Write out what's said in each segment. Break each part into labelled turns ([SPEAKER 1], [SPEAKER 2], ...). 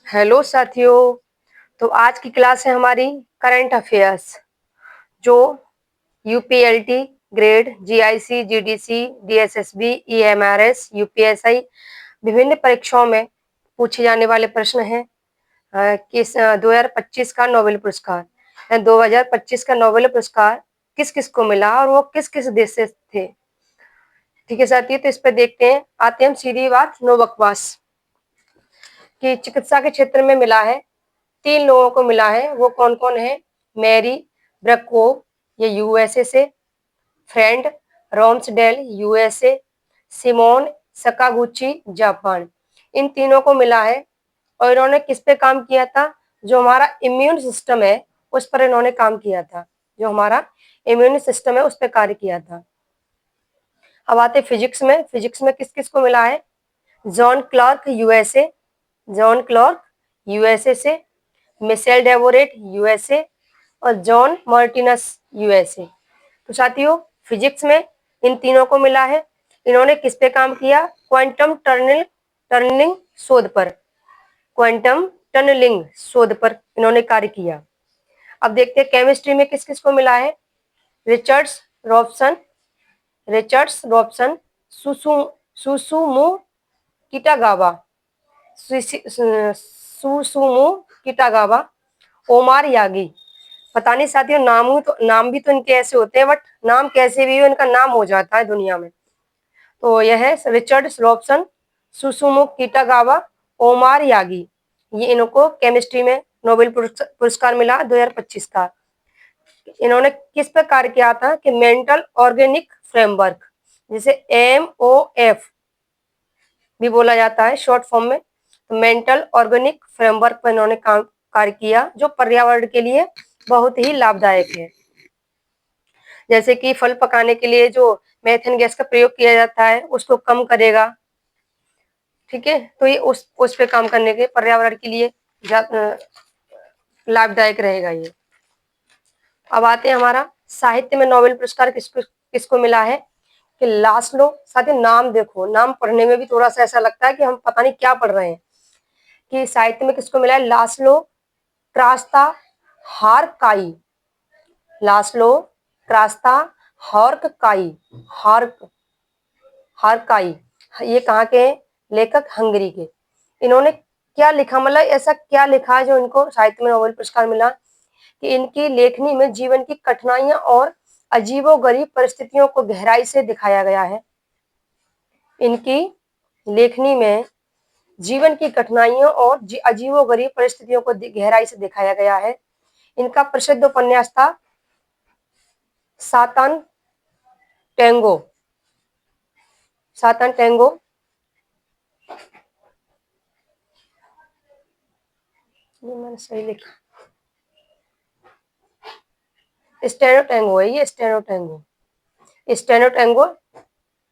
[SPEAKER 1] Hello साथियों। तो आज की क्लास है हमारी करंट अफेयर्स, जो UPLT grade, GIC, GDC, DSSB, EMRS, UPSI विभिन्न परीक्षाओं में पूछे जाने वाले प्रश्न हैं। किस 2025 का नोबेल पुरस्कार 2025 का नोबेल पुरस्कार किस किस को मिला और वो किस किस देश से थे। ठीक है साथियों, तो इस पर देखते हैं। आते हैं हम सीधी बात नो बकवास कि चिकित्सा के क्षेत्र में मिला है। 3 लोगों को मिला है। वो कौन कौन है? मैरी ब्रकोव, ये यूएसए से, फ्रेंड रोम्सडेल यूएसए, सिमोन सकागुची जापान। इन तीनों को मिला है और इन्होंने किस पे काम किया था? जो हमारा इम्यून सिस्टम है उस पर इन्होंने काम किया था। जो हमारा इम्यून सिस्टम है उस पर कार्य किया था। अब आते फिजिक्स में। फिजिक्स में किस किस को मिला है? John Clark USA, John Clark USA से, मिशेल डेवोरेट यूएसए और जॉन मार्टिनस यूएसए। तो साथियों, फिजिक्स में इन तीनों को मिला है। इन्होंने किस पे काम किया? क्वांटम टनलिंग शोध पर, क्वांटम टनलिंग शोध पर इन्होंने कार्य किया। अब देखते हैं केमिस्ट्री में किस किस को मिला है। Richards Robson, Richards Robson, Susumu Kitagawa, Susumu Kitagawa, Omar Yaghi. पता नहीं साथियों, नाम भी तो इनके ऐसे होते हैं, बट नाम कैसे भी हो इनका नाम हो जाता है दुनिया में। तो यह है Richard Robson, Susumu Kitagawa, Omar Yaghi. ये इनको केमिस्ट्री में नोबेल पुरस्कार मिला 2025 का। इन्होंने किस पर कार्य किया था? कि मेंटल ऑर्गेनिक फ्रेमवर्क, जिसे MOF भी बोला जाता है शॉर्ट फॉर्म में। तो मेंटल ऑर्गेनिक फ्रेमवर्क पर इन्होंने कार्य किया, जो पर्यावरण के लिए बहुत ही लाभदायक है। जैसे कि फल पकाने के लिए जो मेथेन गैस का प्रयोग किया जाता है उसको कम करेगा। ठीक है, तो ये उस पे काम करने के पर्यावरण के लिए लाभदायक रहेगा ये। अब आते हैं हमारा साहित्य में नोबेल पुरस्कार किसको किसको मिला है? कि लास्लो। साथ ही नाम देखो, नाम पढ़ने में भी थोड़ा सा ऐसा लगता है कि हम पता नहीं क्या पढ़ रहे हैं। कि साहित्य में किसको मिला है? Laslo Crasta हारकाई, Laslo Crasta हारकाई, हारकाई। ये कहाँ के हैं? लेखक हंगरी के। इन्होंने क्या लिखा, मतलब ऐसा क्या लिखा है जो इनको साहित्य में नोबेल पुरस्कार मिला? कि इनकी लेखनी में जीवन की कठिनाइयां और अजीबोगरीब परिस्थितियों को गहराई से दिखाया गया है। इनकी लेखनी में जीवन की कठिनाइयों और अजीबोगरीब परिस्थितियों को गहराई से दिखाया गया है। इनका प्रसिद्ध उपन्यास था सातन टैंगो, सातन टैंगो। ये मैंने सही लिखा, स्टेनो टैंगो है ये, स्टेनो टैंगो। स्टेनो टैंगो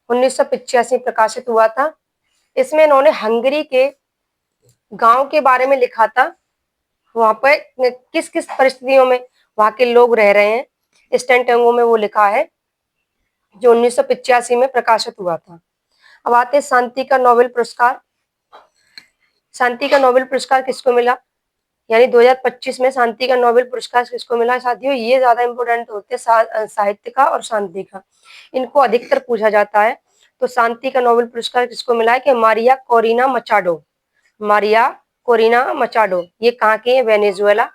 [SPEAKER 1] 1985 प्रकाशित हुआ था। इसमें इन्होंने हंगरी के गांव के बारे में लिखा था। वहां पर किस किस परिस्थितियों में वहां के लोग रह रहे हैं, स्टेनो टैंगो में वो लिखा है, जो 1985 में प्रकाशित हुआ था। अब आते हैं शांति का नोबेल पुरस्कार। शांति का नोबेल पुरस्कार किसको मिला? यानी 2025 में शांति का नोबेल पुरस्कार किसको मिला? साथियों, ये ज्यादा इंपॉर्टेंट होते हैं, साहित्य का और शांति का, इनको अधिकतर पूछा जाता है। तो शांति का नोबेल पुरस्कार किसको मिला है? कि Maria Corina Machado, Maria Corina Machado. ये कहाँ की है? वेनेजुएला,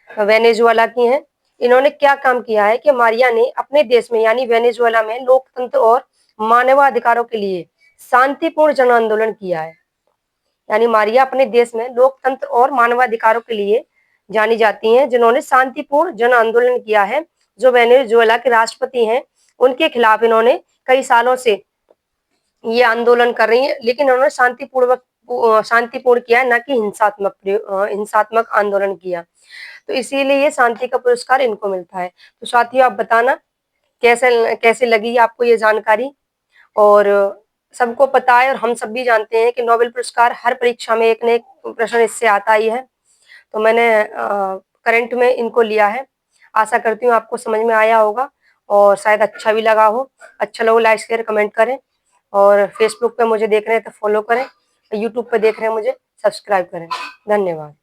[SPEAKER 1] वेनेजुएला की हैं। इन्होंने क्या काम किया है? कि मारिया ने अपने देश में यानी वेनेजुएला में लोकतंत्र और मानवाधिकारों के लिए शांतिपूर्ण जन आंदोलन किया है। यानी मारिया अपने देश में लोकतंत्र और मानवाधिकारों के लिए जानी जाती हैं, जिन्होंने शांतिपूर्ण जन आंदोलन किया है। जो वेनेजुएला के राष्ट्रपति हैं उनके खिलाफ इन्होंने कई सालों से ये आंदोलन कर रही है, लेकिन उन्होंने शांतिपूर्ण किया है, न कि हिंसात्मक आंदोलन किया। तो इसीलिए ये शांति का पुरस्कार इनको मिलता है। तो साथियों, आप बताना कैसे कैसे लगी आपको ये जानकारी। और सबको पता है और हम सब भी जानते हैं कि नोबेल पुरस्कार हर परीक्षा में एक न एक प्रश्न इससे आता ही है। तो मैंने करंट में इनको लिया है। आशा करती हूँ आपको समझ में आया होगा और शायद अच्छा भी लगा हो। अच्छा लगे लाइक शेयर कमेंट करें, और फेसबुक पे मुझे देख रहे हैं तो फॉलो करें, यूट्यूब पे देख रहे हैं मुझे सब्सक्राइब करें। धन्यवाद।